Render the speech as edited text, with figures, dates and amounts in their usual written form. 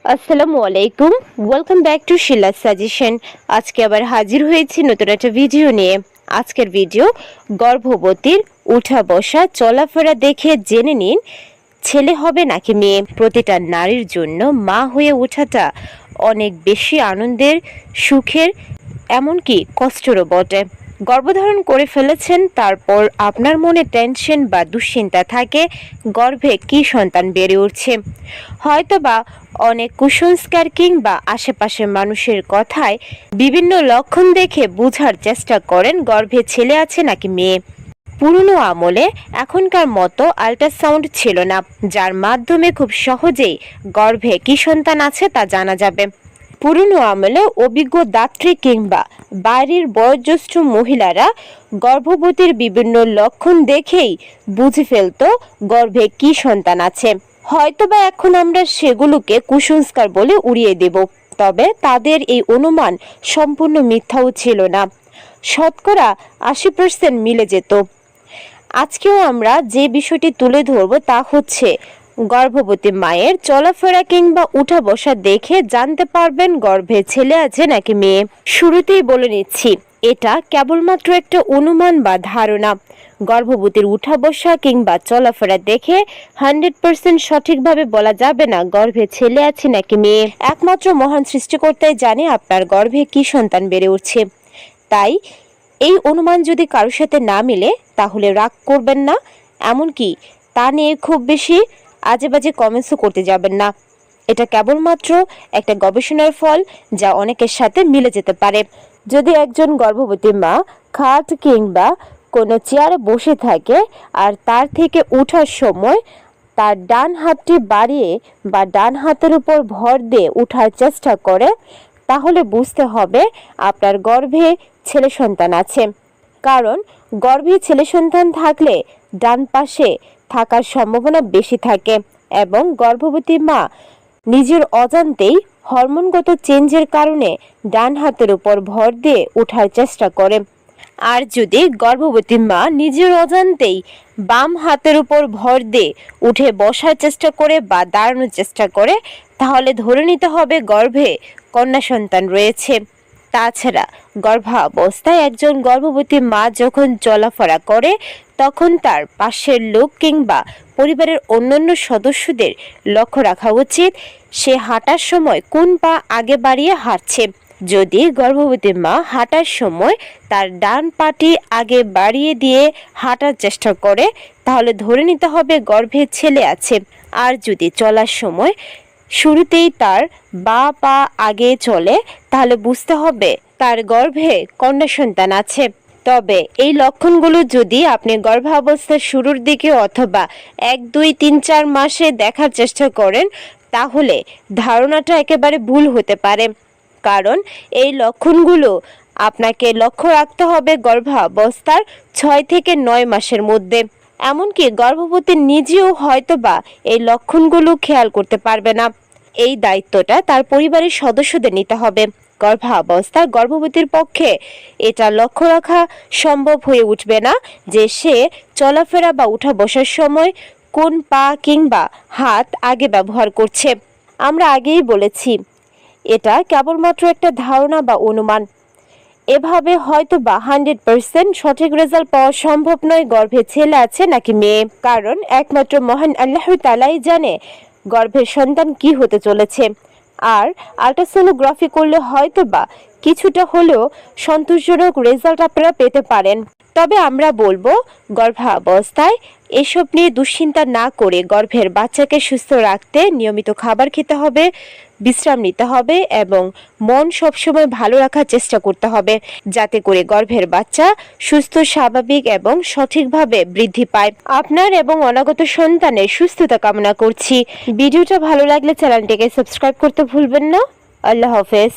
আসসালামু আলাইকুম, welcome back to Shila suggestion. আজকে আবার হাজির হয়েছি নতুন একটা ভিডিও নিয়ে। আজকের ভিডিও গর্ভবতীর উঠা বসা চলাফেরা দেখে জেনে নিন ছেলে হবে নাকি মেয়ে। প্রতিটা নারীর জন্য মা হয়ে ওঠাটা অনেক বেশি আনন্দের, সুখের, এমনকি কষ্টেরও বটে। গর্ভধারণ করে ফেলেছেন, তারপর আপনার মনে টেনশন বা দুশ্চিন্তা থাকে গর্ভে কি সন্তান বেড়ে উঠছে। হয়তোবা অনেক কুসংস্কার কিংবা আশেপাশের মানুষের কথায় বিভিন্ন লক্ষণ দেখে বোঝার চেষ্টা করেন গর্ভে ছেলে আছে নাকি মেয়ে। পুরনো আমলে এখনকার মতো আল্ট্রাসাউন্ড ছিল না, যার মাধ্যমে খুব সহজেই গর্ভে কি সন্তান আছে তা জানা যাবে। পুরনো আমলে অভিজ্ঞ দাত্রী কিংবা বাড়ির বয়োজ্যেষ্ঠ মহিলারা গর্ভবতীর বিভিন্ন লক্ষণ দেখেই বুঝে ফেলত গর্ভে কি সন্তান আছে। হয়তোবা এখন আমরা সেগুলোকে কুসংস্কার বলে উড়িয়ে দেব, তবে তাদের এই অনুমান সম্পূর্ণ মিথ্যাও ছিল না। শতকরা 80% মিলে যেত। আজকেও আমরা যে বিষয়টি তুলে ধরব তা হচ্ছে গর্ভবতী মায়ের চলাফেরা কিংবা উঠা বসা দেখে জানতে পারবেন গর্ভে ছেলে আছে নাকি মেয়ে। শুরুতেই বলে নিচ্ছি, এটা কেবলমাত্র একটা অনুমান বা ধারণা। গর্ভবতীর উঠা বসা কিংবা চলাফেরা দেখে 100% সঠিকভাবে বলা যাবে না গর্ভে ছেলে আছে নাকি মেয়ে। একমাত্র মহান সৃষ্টিকর্তাই জানে আপনার গর্ভে কি সন্তান বেড়ে উঠছে। তাই এই অনুমান যদি কারোর সাথে না মিলে তাহলে রাগ করবেন না, এমনকি তা নিয়ে খুব বেশি আজে বাজে কমেন্টসও করতে যাবেন না। এটা কেবলমাত্র একটা গবেষণার ফল, যা অনেকের সাথে মিলে যেতে পারে। যদি একজন গর্ভবতী মা খাট কিংবা কোনো চেয়ারে বসে থাকে আর তার থেকে ওঠার সময় তার ডান হাতটি বাড়িয়ে বা ডান হাতের উপর ভর দিয়ে ওঠার চেষ্টা করে, তাহলে বুঝতে হবে আপনার গর্ভে ছেলে সন্তান আছে। কারণ গর্ভে ছেলে সন্তান থাকলে ডান পাশে থাকার সম্ভাবনা বেশি থাকে এবং গর্ভবতী মা নিজের অজান্তেই হরমোনগত চেঞ্জের কারণে ডান হাতের উপর ভর দিয়ে ওঠার চেষ্টা করে। আর যদি গর্ভবতী মা নিজের অজান্তেই বাম হাতের উপর ভর দিয়ে উঠে বসার চেষ্টা করে বা দাঁড়ানোর চেষ্টা করে, তাহলে ধরে নিতে হবে গর্ভে কন্যা সন্তান রয়েছে। তাছাড়া গর্ভাবস্থায় একজন গর্ভবতী মা যখন চলাফেরা করে, তখন তার পাশের লোক কিংবা পরিবারের অন্যান্য সদস্যদের লক্ষ্য রাখা উচিত সে হাঁটার সময় কোন পা আগে বাড়িয়ে হাঁটছে। যদি গর্ভবতী মা হাঁটার সময় তার ডান পাটি আগে বাড়িয়ে দিয়ে হাঁটার চেষ্টা করে, তাহলে ধরে নিতে হবে গর্ভে ছেলে আছে। আর যদি চলার সময় শুরুতেই তার বা পা আগে চলে, তাহলে বুঝতে হবে তার গর্ভে কন্যা সন্তান আছে। তবে এই লক্ষণগুলো যদি আপনি গর্ভাবস্থার শুরুর দিকে অথবা 1, 2, 3, 4 মাসে দেখার চেষ্টা করেন, তাহলে ধারণাটা একেবারে ভুল হতে পারে। কারণ এই লক্ষণগুলো আপনাকে লক্ষ্য রাখতে হবে গর্ভাবস্থার 6 থেকে 9 মাসের মধ্যে। এমনকি গর্ভবতী নিজেও হয়তোবা এই লক্ষণগুলো খেয়াল করতে পারবে না। এই দায়িত্বটা তার পরিবারের সদস্যদের নিতে হবে। গর্ভাবস্থায় গর্ভবতীর পক্ষে এটা লক্ষ্য রাখা সম্ভব হয়ে উঠবে না যে সে চলাফেরা বা উঠা বসার সময় কোন পা কিংবা হাত আগে ব্যবহার করছে। আমরা আগেই বলেছি, এটা কেবলমাত্র একটা ধারণা বা অনুমান। এভাবে হয়তো বা 100% সঠিক রেজাল্ট পাওয়া সম্ভব নয় গর্ভে ছেলে আছে নাকি মেয়ে। কারণ একমাত্র মহান আল্লাহ তাআলাই জানে গর্ভের সন্তান কি হতে চলেছে। আর আল্ট্রাসোনোগ্রাফি করলে হয়তো বা কিছুটা হলেও সন্তোষজনক রেজাল্ট আপনারা পেতে পারেন। তবে আমরা বলবো গর্ভাবস্থায় এসব নিয়ে দুশ্চিন্তা না করে গর্ভের বাচ্চাকে সুস্থ রাখতে নিয়মিত খাবার খেতে হবে, বিশ্রাম নিতে হবে এবং মন সবসময় ভালো রাখার চেষ্টা করতে হবে, যাতে করে গর্ভের বাচ্চা সুস্থ, স্বাভাবিক এবং সঠিকভাবে বৃদ্ধি পায়। আপনার এবং অনাগত সন্তানের সুস্থতা কামনা করছি। ভিডিওটা ভালো লাগলে চ্যানেলটিকে সাবস্ক্রাইব করতে ভুলবেন না। আল্লাহ হাফেজ।